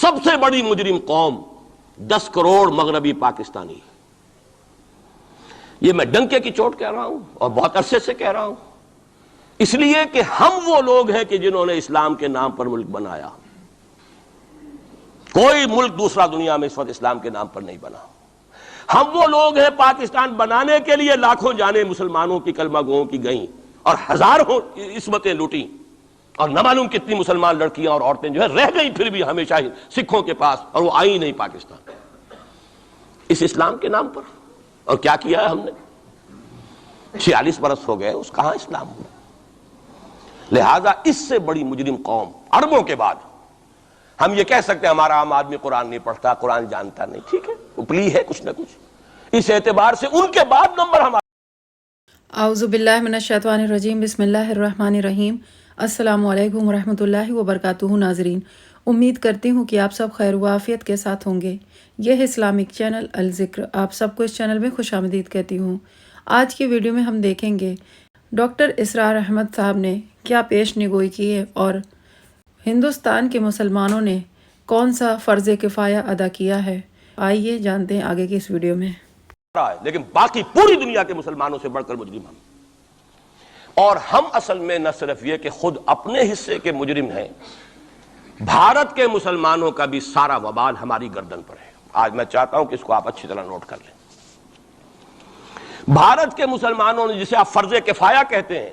سب سے بڑی مجرم قوم 10 کروڑ مغربی پاکستانی. یہ میں ڈنکے کی چوٹ کہہ رہا ہوں اور بہت عرصے سے کہہ رہا ہوں، اس لیے کہ ہم وہ لوگ ہیں کہ جنہوں نے اسلام کے نام پر ملک بنایا. کوئی ملک دوسرا دنیا میں اس وقت اسلام کے نام پر نہیں بنا. ہم وہ لوگ ہیں پاکستان بنانے کے لیے لاکھوں جانیں مسلمانوں کی کلمہ گوؤں کی گئیں اور ہزاروں عصمتیں لوٹیں، اور نہ معلوم کتنی مسلمان لڑکیاں اور عورتیں جو ہے رہ گئیں پھر بھی ہمیشہ ہی سکھوں کے پاس، اور وہ آئی نہیں پاکستان اس اسلام کے نام پر. اور کیا کیا ہے ہم نے؟ 46 برس ہو گئے، اس کہاں اسلام ہوا. لہذا اس سے بڑی مجرم قوم عربوں کے بعد ہم یہ کہہ سکتے ہیں ہمارا عام آدمی قرآن نہیں پڑھتا، قرآن جانتا نہیں، ٹھیک ہے، اپلی ہے کچھ نہ کچھ. اس اعتبار سے ان کے بعد نمبر ہمارا. اعوذ باللہ من الشیطان الرجیم، بسم اللہ الرحمن الرحیم. السلام علیکم ورحمۃ اللہ وبرکاتہ. ناظرین، امید کرتی ہوں کہ آپ سب خیر و عافیت کے ساتھ ہوں گے. یہ اسلامک چینل الذکر آپ سب کو اس چینل میں خوش آمدید کہتی ہوں. آج کی ویڈیو میں ہم دیکھیں گے ڈاکٹر اسرار احمد صاحب نے کیا پیش نگوئی کی ہے اور ہندوستان کے مسلمانوں نے کون سا فرض کفایہ ادا کیا ہے. آئیے جانتے ہیں آگے کی اس ویڈیو میں. لیکن باقی پوری دنیا کے مسلمانوں سے بڑھ کر مجرم ہم. اور ہم اصل میں نہ صرف یہ کہ خود اپنے حصے کے مجرم ہیں، بھارت کے مسلمانوں کا بھی سارا وبال ہماری گردن پر ہے. آج میں چاہتا ہوں کہ اس کو آپ اچھی طرح نوٹ کر لیں. بھارت کے مسلمانوں نے، جسے آپ فرض کفایہ کہتے ہیں،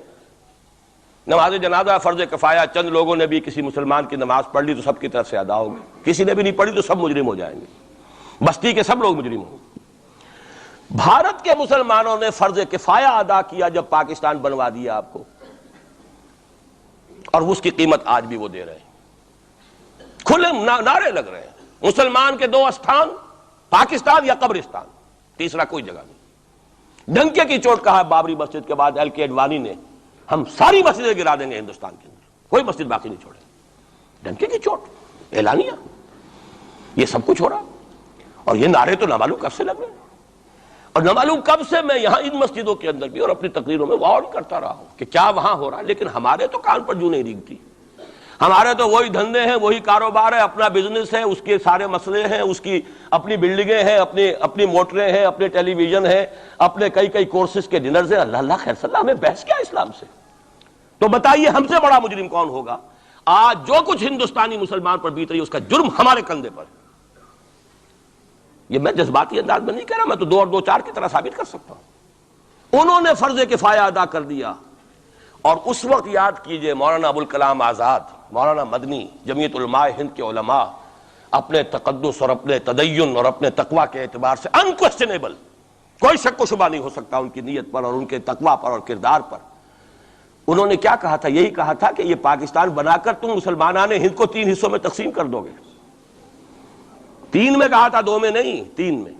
نماز جنازہ فرض کفایہ، چند لوگوں نے بھی کسی مسلمان کی نماز پڑھ لی تو سب کی طرف سے ادا ہوگی، کسی نے بھی نہیں پڑھی تو سب مجرم ہو جائیں گے، بستی کے سب لوگ مجرم ہوں گے. بھارت کے مسلمانوں نے فرض کفایہ ادا کیا جب پاکستان بنوا دیا آپ کو، اور اس کی قیمت آج بھی وہ دے رہے ہیں. کھلے نعرے لگ رہے ہیں مسلمان کے 2 استھان، پاکستان یا قبرستان، تیسرا کوئی جگہ نہیں. ڈنکے کی چوٹ کہا بابری مسجد کے بعد ایل کے اڈوانی نے، ہم ساری مسجدیں گرا دیں گے ہندوستان کے اندر، کوئی مسجد باقی نہیں چھوڑے. ڈنکے کی چوٹ اعلانیہ، یہ سب کچھ ہو رہا. اور یہ نعرے تو نہ معلوم کب سے لگ رہے ہیں، اور نہ معلوم کب سے میں یہاں ان مسجدوں کے اندر بھی اور اپنی تقریروں میں وارن کرتا رہا ہوں کہ کیا وہاں ہو رہا ہے. لیکن ہمارے تو کان پر جوں نہیں ریگتی. ہمارے تو وہی دھندے ہیں، وہی کاروبار ہے، اپنا بزنس ہے، اس کے سارے مسئلے ہیں، اس کی اپنی بلڈنگیں ہیں، اپنی موٹریں ہیں، اپنے ٹیلی ویژن ہیں، اپنے کئی کورسز کے ڈنرز ہیں. اللہ خیر صلی اللہ، ہمیں بحث کیا اسلام سے؟ تو بتائیے ہم سے بڑا مجرم کون ہوگا؟ آج جو کچھ ہندوستانی مسلمان پر بیت رہی ہے اس کا جرم ہمارے کندھے پر. یہ میں جذباتی انداز میں نہیں کہہ رہا، میں تو 2 اور 2 4 کی طرح ثابت کر سکتا ہوں. انہوں نے فرض کفایہ ادا کر دیا. اور اس وقت یاد کیجئے مولانا ابوالکلام آزاد، مولانا مدنی، جمعیت علماء ہند کے علماء اپنے تقدس اور اپنے تدین اور اپنے تقوی کے اعتبار سے انکویسچنیبل، کوئی شک و شبہ نہیں ہو سکتا ان کی نیت پر اور ان کے تقوی پر اور کردار پر. انہوں نے کیا کہا تھا؟ یہی کہا تھا کہ یہ پاکستان بنا کر تم مسلمانان ہند کو 3 حصوں میں تقسیم کر دو گے. 3 میں کہا تھا، 2 میں نہیں، 3 میں.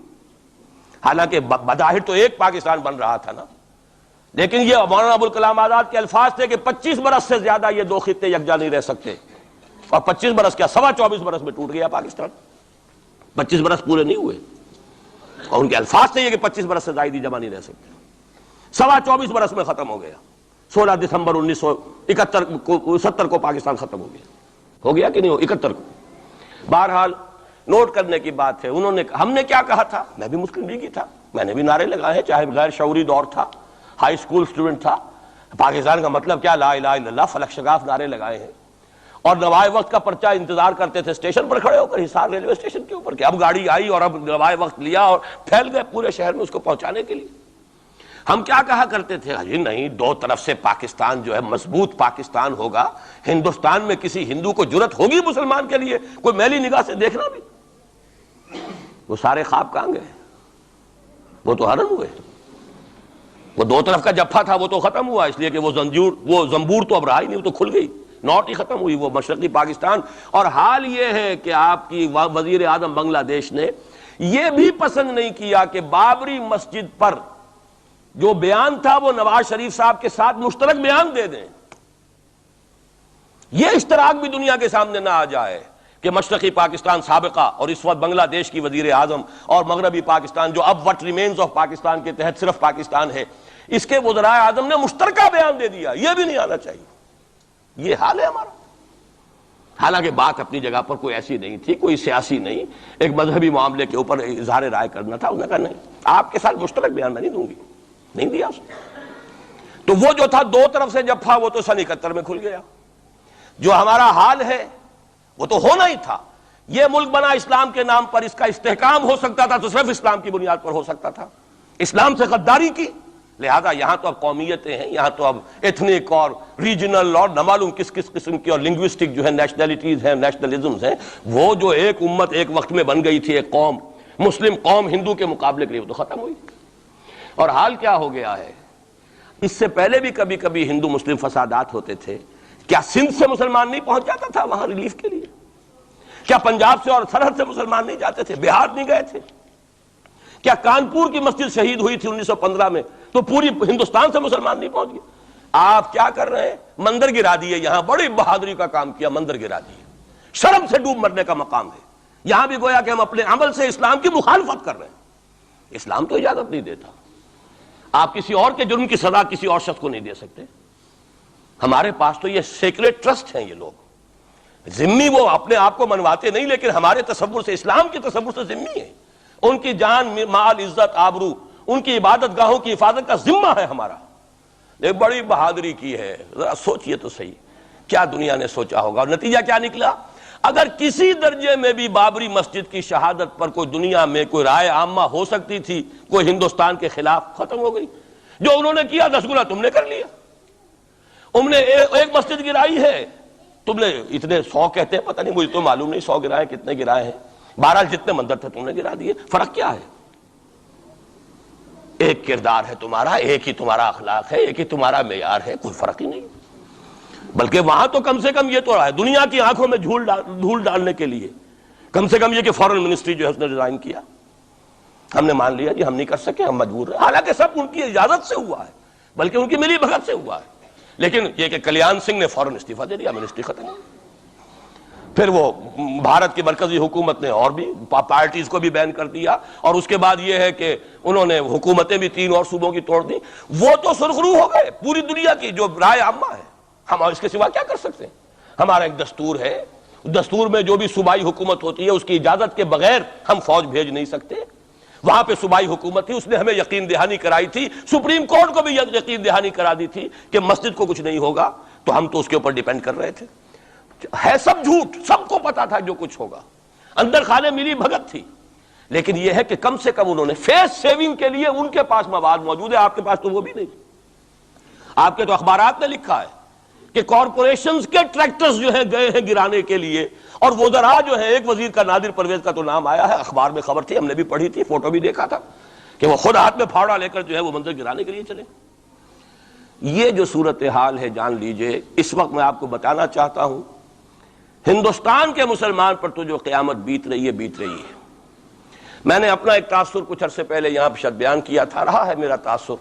حالانکہ بظاہر تو ایک پاکستان بن رہا تھا نا، لیکن یہ مولانا ابوالکلام آزاد کے الفاظ تھے کہ 25 برس سے زیادہ یہ 2 خطے یکجا نہیں رہ سکتے. اور 25 برس کیا، 24.25 برس میں ٹوٹ گیا پاکستان. 25 برس پورے نہیں ہوئے، اور ان کے الفاظ تھے یہ کہ 25 برس سے زائد جمع نہیں رہ سکتے. 24.25 برس میں ختم ہو گیا. 16 دسمبر 1970 کو پاکستان ختم ہو گیا. ہو گیا کہ نہیں ہو؟ 71 کو. بہرحال نوٹ کرنے کی بات ہے. ہم نے کیا کہا تھا؟ میں بھی مسلم لیگی تھا، میں نے بھی نعرے لگائے ہیں، چاہے غیر شعوری دور تھا، ہائی اسکول اسٹوڈنٹ تھا. پاکستان کا مطلب کیا، لا الہ الا اللہ، فلک شگاف نعرے لگائے ہیں. اور نوائے وقت کا پرچہ انتظار کرتے تھے اسٹیشن پر کھڑے ہو کر، حصار ریلوے اسٹیشن کے اوپر، کہ اب گاڑی آئی اور اب نوائے وقت لیا، اور پھیل گئے پورے شہر میں اس کو پہنچانے کے لیے. ہم کیا کہا کرتے تھے؟ جی نہیں، 2 طرف سے پاکستان جو ہے مضبوط پاکستان ہوگا. ہندوستان میں کسی ہندو کو جرت ہوگی مسلمان کے لیے کوئی میلی نگاہ سے دیکھنا بھی؟ وہ سارے خواب کہاں گئے؟ وہ تو حرم ہوئے. وہ 2 طرف کا جفا تھا وہ تو ختم ہوا، اس لیے کہ وہ زنبور تو اب رہا ہی نہیں، وہ تو کھل گئی، نوٹ ہی ختم ہوئی وہ مشرقی پاکستان. اور حال یہ ہے کہ آپ کی وزیر اعظم بنگلہ دیش نے یہ بھی پسند نہیں کیا کہ بابری مسجد پر جو بیان تھا وہ نواز شریف صاحب کے ساتھ مشترک بیان دے دیں. یہ اشتراک بھی دنیا کے سامنے نہ آ جائے کہ مشرقی پاکستان سابقہ اور اس وقت بنگلہ دیش کی وزیر اعظم اور مغربی پاکستان جو اب وٹ ریمینز آف پاکستان کے تحت صرف پاکستان ہے، اس کے وزراء اعظم نے مشترکہ بیان دے دیا. یہ بھی نہیں آنا چاہیے. یہ حال ہے ہمارا. حالانکہ بات اپنی جگہ پر کوئی ایسی نہیں تھی، کوئی سیاسی نہیں، ایک مذہبی معاملے کے اوپر اظہار رائے کرنا تھا. اس نے کہا نہیں، آپ کے ساتھ مشترک بیان میں نہیں دوں گی. نہیں دیا اس نے. تو وہ جو تھا دو طرف سے جب تھا وہ تو سن 71 میں کھل گیا. جو ہمارا حال ہے وہ تو ہونا ہی تھا. یہ ملک بنا اسلام کے نام پر، اس کا استحکام ہو سکتا تھا تو صرف اسلام کی بنیاد پر ہو سکتا تھا. اسلام سے غداری کی، لہذا یہاں تو اب قومیتیں ہیں، یہاں تو اب ایتھنک اور ریجنل اور نہ معلوم کس کس قسم کی اور لنگوسٹک جو ہے نیشنلٹیز ہیں، نیشنلزمز ہیں. وہ جو ایک امت ایک وقت میں بن گئی تھی، ایک قوم، مسلم قوم ہندو کے مقابلے کے لیے، وہ تو ختم ہوئی. اور حال کیا ہو گیا ہے؟ اس سے پہلے بھی کبھی کبھی ہندو مسلم فسادات ہوتے تھے. کیا سندھ سے مسلمان نہیں پہنچ جاتا تھا وہاں ریلیف کے لیے؟ کیا پنجاب سے اور سرحد سے مسلمان نہیں جاتے تھے؟ بہار نہیں گئے تھے؟ کیا کانپور کی مسجد شہید ہوئی تھی 1915 میں تو پوری ہندوستان سے مسلمان نہیں پہنچ گئے؟ آپ کیا کر رہے ہیں؟ مندر گرا دیے. یہاں بڑی بہادری کا کام کیا، مندر گرا دیے. شرم سے ڈوب مرنے کا مقام ہے. یہاں بھی گویا کہ ہم اپنے عمل سے اسلام کی مخالفت کر رہے ہیں. اسلام تو اجازت نہیں دیتا. آپ کسی اور کے جرم کی سزا کسی اور شخص کو نہیں دے سکتے. ہمارے پاس تو یہ سیکریٹ ٹرسٹ ہیں. یہ لوگ ذمہ وہ اپنے آپ کو منواتے نہیں، لیکن ہمارے تصور سے، اسلام کے تصور سے ذمہ ہیں. ان کی جان، مال، عزت، آبرو، ان کی عبادت گاہوں کی حفاظت کا ذمہ ہے ہمارا. ایک بڑی بہادری کی ہے. ذرا سوچئے تو صحیح، کیا دنیا نے سوچا ہوگا؟ اور نتیجہ کیا نکلا؟ اگر کسی درجے میں بھی بابری مسجد کی شہادت پر کوئی دنیا میں کوئی رائے عامہ ہو سکتی تھی کوئی ہندوستان کے خلاف، ختم ہو گئی. جو انہوں نے کیا 10 گنا تم نے کر لیا. تم نے ایک مسجد گرائی ہے، تم نے اتنے 100 کہتے ہیں، پتہ نہیں، مجھے تو معلوم نہیں 100 گرائے کتنے گرائے ہیں. بہرحال جتنے مندر تھے تم نے گرا دیے. فرق کیا ہے؟ ایک کردار ہے تمہارا، ایک ہی تمہارا اخلاق ہے، ایک ہی تمہارا معیار ہے، کوئی فرق ہی نہیں. بلکہ وہاں تو کم سے کم یہ تو ہے، دنیا کی آنکھوں میں دھول ڈالنے کے لیے کم سے کم یہ کہ فارن منسٹری جو ہے اس نے ریزائن کیا. ہم نے مان لیا جی ہم نہیں کر سکے، ہم مجبور ہیں. حالانکہ سب ان کی اجازت سے ہوا ہے، بلکہ ان کی ملی بھگت سے ہوا ہے. لیکن یہ کہ کلیان سنگھ نے فوراً استعفیٰ دے دیا، منسٹری ختم. پھر وہ بھارت کی مرکزی حکومت نے اور بھی پارٹیز کو بھی بین کر دیا. اور اس کے بعد یہ ہے کہ انہوں نے حکومتیں بھی 3 اور صوبوں کی توڑ دی. وہ تو سرخرو ہو گئے پوری دنیا کی جو رائے عامہ ہے. ہم اس کے سوا کیا کر سکتے ہیں؟ ہمارا ایک دستور ہے، دستور میں جو بھی صوبائی حکومت ہوتی ہے اس کی اجازت کے بغیر ہم فوج بھیج نہیں سکتے. وہاں پہ صوبائی حکومت تھی، اس نے ہمیں یقین دہانی کرائی تھی. سپریم کورٹ کو بھی یقین دہانی کرا دی تھی کہ مسجد کو کچھ نہیں ہوگا، تو ہم تو اس کے اوپر ڈیپینڈ کر رہے تھے. ہے سب جھوٹ، سب کو پتا تھا جو کچھ ہوگا. اندر خانے ملی بھگت تھی. لیکن یہ ہے کہ کم سے کم انہوں نے فیس سیونگ کے لیے ان کے پاس مواد موجود ہے. آپ کے پاس تو وہ بھی نہیں. آپ کے تو اخبارات نے لکھا ہے کہ کارپوریشنز کے ٹریکٹرز جو ہیں گئے ہیں گرانے کے لیے، اور وزراء جو ہیں، ایک وزیر کا نادر پرویز کا تو نام آیا ہے، اخبار میں خبر تھی، ہم نے بھی پڑھی تھی، فوٹو بھی دیکھا تھا کہ وہ خود ہاتھ میں پھاوڑا لے کر جو ہے وہ منظر گرانے کے لیے چلے. یہ جو صورتحال ہے جان لیجئے. اس وقت میں آپ کو بتانا چاہتا ہوں ہندوستان کے مسلمان پر تو جو قیامت بیت رہی ہے. میں نے اپنا ایک تاثر کچھ عرصے پہلے یہاں پہ بیان کیا تھا، رہا ہے میرا تاثر،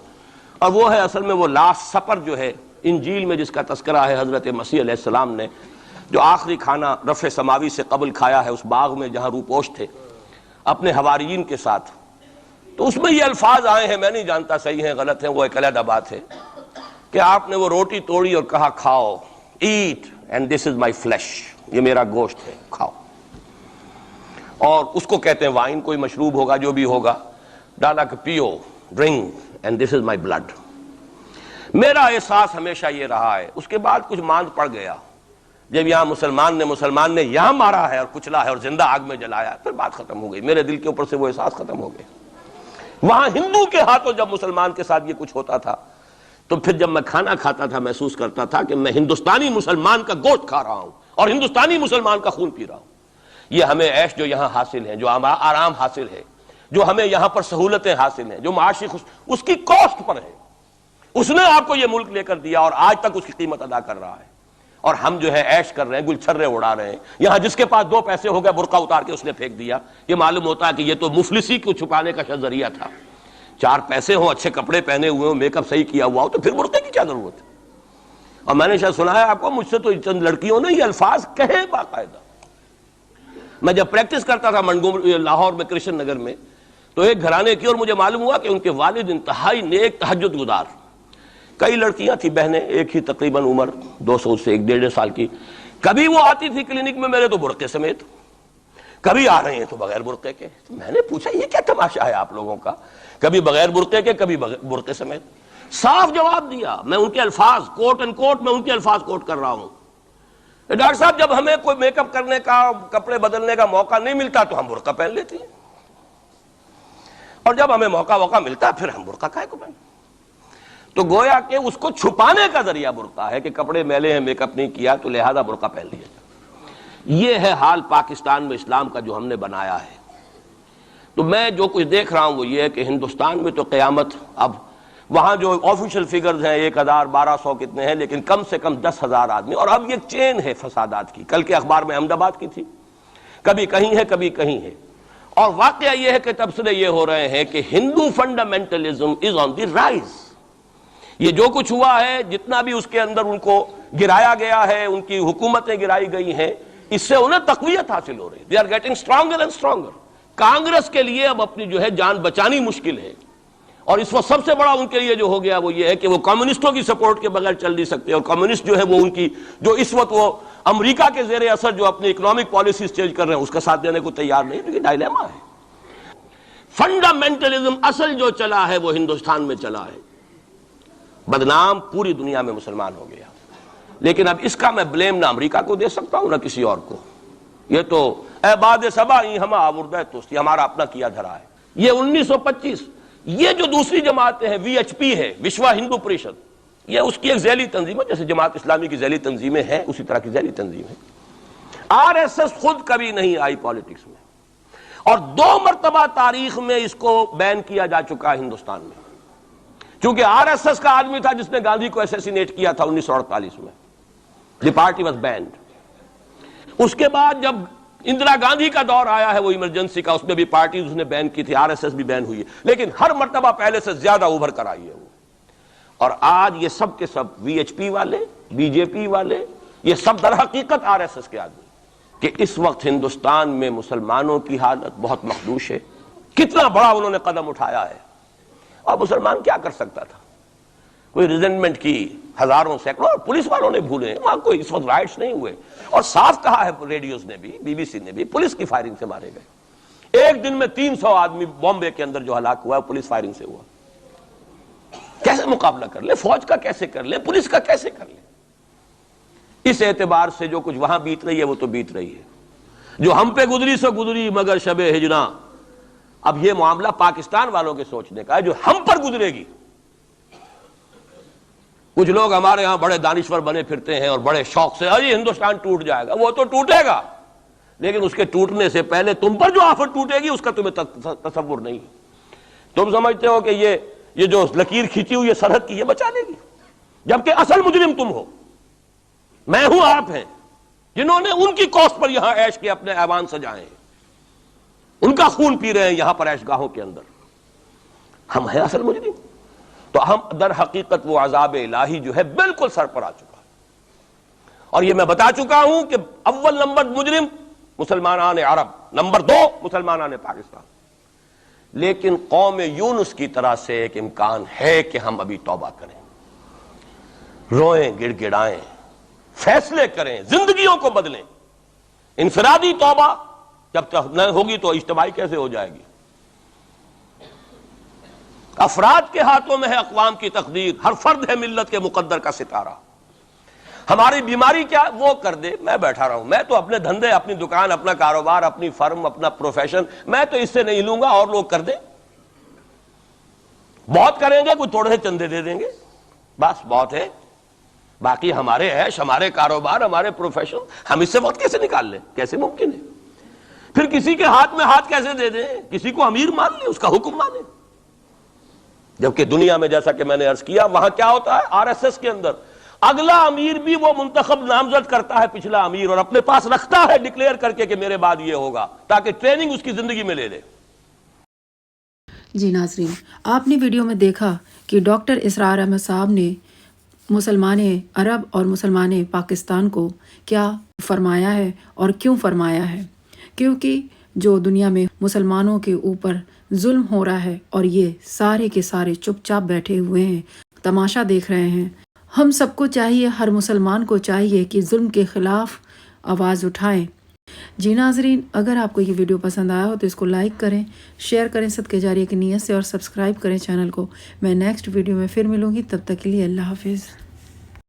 اور وہ ہے اصل میں وہ لاسٹ سپر جو ہے انجیل میں جس کا تذکرہ ہے حضرت مسیح علیہ السلام نے جو آخری کھانا رفع سماوی سے قبل کھایا ہے اس باغ میں جہاں روپوش تھے اپنے حواریین کے ساتھ. تو اس میں یہ الفاظ آئے ہیں، میں نہیں جانتا صحیح ہیں غلط ہیں، وہ ایک علیحدہ بات ہے، کہ آپ نے وہ روٹی توڑی اور کہا کھاؤ، eat and this is my flesh, یہ میرا گوشت ہے، کھاؤ. اور اس کو کہتے ہیں وائن، کوئی مشروب ہوگا جو بھی ہوگا، ڈالا کہ پیو، drink and this is my blood. میرا احساس ہمیشہ یہ رہا ہے. اس کے بعد کچھ ماند پڑ گیا جب یہاں مسلمان نے یہاں مارا ہے اور کچلا ہے اور زندہ آگ میں جلایا، پھر بات ختم ہو گئی. میرے دل کے اوپر سے وہ احساس ختم ہو گئے. وہاں ہندو کے ہاتھوں جب مسلمان کے ساتھ یہ کچھ ہوتا تھا تو پھر جب میں کھانا کھاتا تھا محسوس کرتا تھا کہ میں ہندوستانی مسلمان کا گوشت کھا رہا ہوں اور ہندوستانی مسلمان کا خون پی رہا ہوں. یہ ہمیں عیش جو یہاں حاصل ہے، جو آرام حاصل ہے، جو ہمیں یہاں پر سہولتیں حاصل ہیں، جو معاشی اس کی کاسٹ پر ہے. اس نے آپ کو یہ ملک لے کر دیا اور آج تک اس کی قیمت ادا کر رہا ہے. اور ہم جو ہے عیش کر رہے ہیں، گل چھرے اڑا رہے ہیں. یہاں جس کے پاس 2 پیسے ہو گئے برقع اتار کے اس نے پھینک دیا. یہ معلوم ہوتا ہے کہ یہ تو مفلسی کو چھپانے کا ذریعہ تھا. 4 پیسے ہوں، اچھے کپڑے پہنے ہوئے ہوں، میک اپ صحیح کیا ہوا ہو تو پھر برقعے کی کیا ضرورت ہے؟ اور میں نے شاید سنا ہے آپ کو، مجھ سے تو چند لڑکیوں نے یہ الفاظ کہے باقاعدہ. میں جب پریکٹس کرتا تھا لاہور میں کرشن نگر میں، تو ایک گھرانے کی، اور مجھے معلوم ہوا کہ ان کے والد انتہائی نیک تہجد گزار. کئی لڑکیاں تھیں بہنیں، ایک ہی تقریباً عمر 200 سے 1.5 سال کی. کبھی وہ آتی تھی کلینک میں میرے تو برقعے سمیت، کبھی آ رہے ہیں تو بغیر برقعے کے. تو میں نے پوچھا یہ کیا تماشا ہے آپ لوگوں کا، کبھی بغیر برقعے کے کبھی برقعے سمیت. صاف جواب دیا، میں ان کے الفاظ کوٹ اینڈ کوٹ میں ان کے الفاظ کوٹ کر رہا ہوں. ڈاکٹر صاحب جب ہمیں کوئی میک اپ کرنے کا، کپڑے بدلنے کا موقع نہیں ملتا تو ہم برقع پہن لیتے ہیں، اور جب ہمیں موقع ملتا پھر ہم برقع کائے کو پہنتے. تو گویا کہ اس کو چھپانے کا ذریعہ برقع ہے کہ کپڑے میلے ہیں، میک اپ نہیں کیا تو لہذا برقع پہن لیا. یہ ہے حال پاکستان میں اسلام کا جو ہم نے بنایا ہے. تو میں جو کچھ دیکھ رہا ہوں وہ یہ ہے کہ ہندوستان میں تو قیامت، اب وہاں جو آفیشیل فگرز ہیں 1000 1200 کتنے ہیں، لیکن کم سے کم 10,000 آدمی، اور اب یہ چین ہے فسادات کی. کل کے اخبار میں احمد آباد کی تھی، کبھی کہیں ہے کبھی کہیں ہے. اور واقعہ یہ ہے کہ تبصرے یہ ہو رہے ہیں کہ ہندو فنڈامنٹلزم از آن دی رائز. یہ جو کچھ ہوا ہے، جتنا بھی اس کے اندر ان کو گرایا گیا ہے، ان کی حکومتیں گرائی گئی ہیں، اس سے انہیں تقویت حاصل ہو رہی ہے. They are getting stronger and stronger. Congress کے لیے اب اپنی جو ہے جان بچانی مشکل ہے، اور اس وقت سب سے بڑا ان کے لیے جو ہو گیا وہ یہ ہے کہ وہ کمیونسٹوں کی سپورٹ کے بغیر چل نہیں سکتے. اور کمیونسٹ جو ہے وہ ان کی جو اس وقت وہ امریکہ کے زیر اثر جو اپنی اکنامک پالیسیز چینج کر رہے ہیں اس کا ساتھ دینے کو تیار نہیں. تو یہ ڈائلیما ہے. فنڈامنٹلزم اصل جو چلا ہے وہ ہندوستان میں چلا ہے، بدنام پوری دنیا میں مسلمان ہو گیا. لیکن اب اس کا میں بلیم نہ امریکہ کو دے سکتا ہوں نہ کسی اور کو. یہ تو اے باد سبا ہم آوردہ توستی، ہمارا اپنا کیا دھرا ہے. یہ 1925 یہ جو دوسری جماعتیں ہیں، وی ایچ پی ہے، وشوا ہندو پریشد، یہ اس کی ایک ذیلی تنظیم ہے، جیسے جماعت اسلامی کی ذیلی تنظیمیں ہیں اسی طرح کی ذیلی تنظیم ہے. آر ایس ایس خود کبھی نہیں آئی پالیٹکس میں، اور 2 مرتبہ تاریخ میں اس کو بین کیا جا چکا ہے ہندوستان میں. چونکہ آر ایس ایس کا آدمی تھا جس نے گاندھی کو ایسیسینیٹ کیا تھا 1948 میں. دی پارٹی واز بینڈ. اس کے بعد جب اندرا گاندھی کا دور آیا ہے وہ ایمرجنسی کا، اس میں بھی پارٹیز اس نے بین کی تھی، آر ایس ایس بھی بین ہوئی ہے، لیکن ہر مرتبہ پہلے سے زیادہ ابھر کر آئی ہے وہ. اور آج یہ سب کے سب وی ایچ پی والے، بی جے پی والے، یہ سب در حقیقت آر ایس ایس کے آدمی. کہ اس وقت ہندوستان میں مسلمانوں کی حالت بہت مخدوش ہے. کتنا بڑا انہوں نے قدم اٹھایا ہے، اور مسلمان کیا کر سکتا تھا؟ کوئی ریزنٹمنٹ کی ہزاروں سینکڑوں، اور پولیس والوں نے بھولے، وہاں کوئی اس وقت رائٹس نہیں ہوئے. اور صاف کہا ہے ریڈیوز نے بھی، بی بی سی نے بھی، پولیس کی فائرنگ سے مارے گئے. ایک دن میں 300 آدمی بامبے کے اندر جو ہلاک ہوا ہے پولیس فائرنگ سے ہوا. کیسے مقابلہ کر لیں؟ فوج کا کیسے کر لیں؟ پولیس کا کیسے کر لیں؟ اس اعتبار سے جو کچھ وہاں بیت رہی ہے وہ تو بیت رہی ہے. جو ہم پہ گزری سو گزری مگر شب ہجراں. اب یہ معاملہ پاکستان والوں کے سوچنے کا ہے، جو ہم پر گزرے گی. کچھ لوگ ہمارے ہاں بڑے دانشور بنے پھرتے ہیں اور بڑے شوق سے ارے ہندوستان ٹوٹ جائے گا. وہ تو ٹوٹے گا، لیکن اس کے ٹوٹنے سے پہلے تم پر جو آفت ٹوٹے گی اس کا تمہیں تصور نہیں. تم سمجھتے ہو کہ یہ جو لکیر کھینچی ہوئی ہے سرحد کی، یہ بچا لے گی، جبکہ اصل مجرم تم ہو، میں ہوں، آپ ہیں، جنہوں نے ان کی کوسٹ پر یہاں عیش کے اپنے ایوان سجائے ہیں، ان کا خون پی رہے ہیں یہاں پر عیش گاہوں کے اندر. ہم ہیں اصل مجرم. تو ہم در حقیقت وہ عذاب الہی جو ہے بالکل سر پر آ چکا. اور یہ میں بتا چکا ہوں کہ اول نمبر مجرم مسلمانان عرب، نمبر 2 مسلمانان پاکستان. لیکن قوم یونس کی طرح سے ایک امکان ہے کہ ہم ابھی توبہ کریں، روئیں، گڑ گڑائیں، فیصلے کریں، زندگیوں کو بدلیں. انفرادی توبہ جب تک نہ ہوگی تو اجتماعی کیسے ہو جائے گی؟ افراد کے ہاتھوں میں ہے اقوام کی تقدیر، ہر فرد ہے ملت کے مقدر کا ستارہ. ہماری بیماری کیا وہ کر دے، میں بیٹھا رہا ہوں، میں تو اپنے دھندے، اپنی دکان، اپنا کاروبار، اپنی فرم، اپنا پروفیشن، میں تو اس سے نہیں لوں گا، اور لوگ کر دیں. بہت کریں گے، کوئی تھوڑے سے چندے دے دیں گے، بس بہت ہے. باقی ہمارے عیش، ہمارے کاروبار، ہمارے پروفیشن، ہم اس سے وقت کیسے نکال لیں؟ کیسے ممکن ہے؟ پھر کسی کے ہاتھ میں ہاتھ کیسے دے دیں؟ کسی کو امیر مان لیں، اس کا حکم مانیں. جبکہ دنیا میں جیسا کہ میں نے عرض کیا وہاں کیا ہوتا ہے، آر ایس ایس کے اندر اگلا امیر بھی وہ منتخب نامزد کرتا ہے پچھلا امیر، اور اپنے پاس رکھتا ہے ڈکلیئر کر کے کہ میرے بعد یہ ہوگا، تاکہ ٹریننگ اس کی زندگی میں لے لے. جی ناظرین، آپ نے ویڈیو میں دیکھا کہ ڈاکٹر اسرار احمد صاحب نے مسلمان عرب اور مسلمان پاکستان کو کیا فرمایا ہے اور کیوں فرمایا ہے. کیونکہ جو دنیا میں مسلمانوں کے اوپر ظلم ہو رہا ہے اور یہ سارے کے سارے چپ چاپ بیٹھے ہوئے ہیں، تماشا دیکھ رہے ہیں. ہم سب کو چاہیے، ہر مسلمان کو چاہیے کہ ظلم کے خلاف آواز اٹھائیں۔ جی ناظرین، اگر آپ کو یہ ویڈیو پسند آیا ہو تو اس کو لائک کریں، شیئر کریں صدقہ جاریہ کی نیت سے، اور سبسکرائب کریں چینل کو۔ میں نیکسٹ ویڈیو میں پھر ملوں گی، تب تک کے لیے اللہ حافظ۔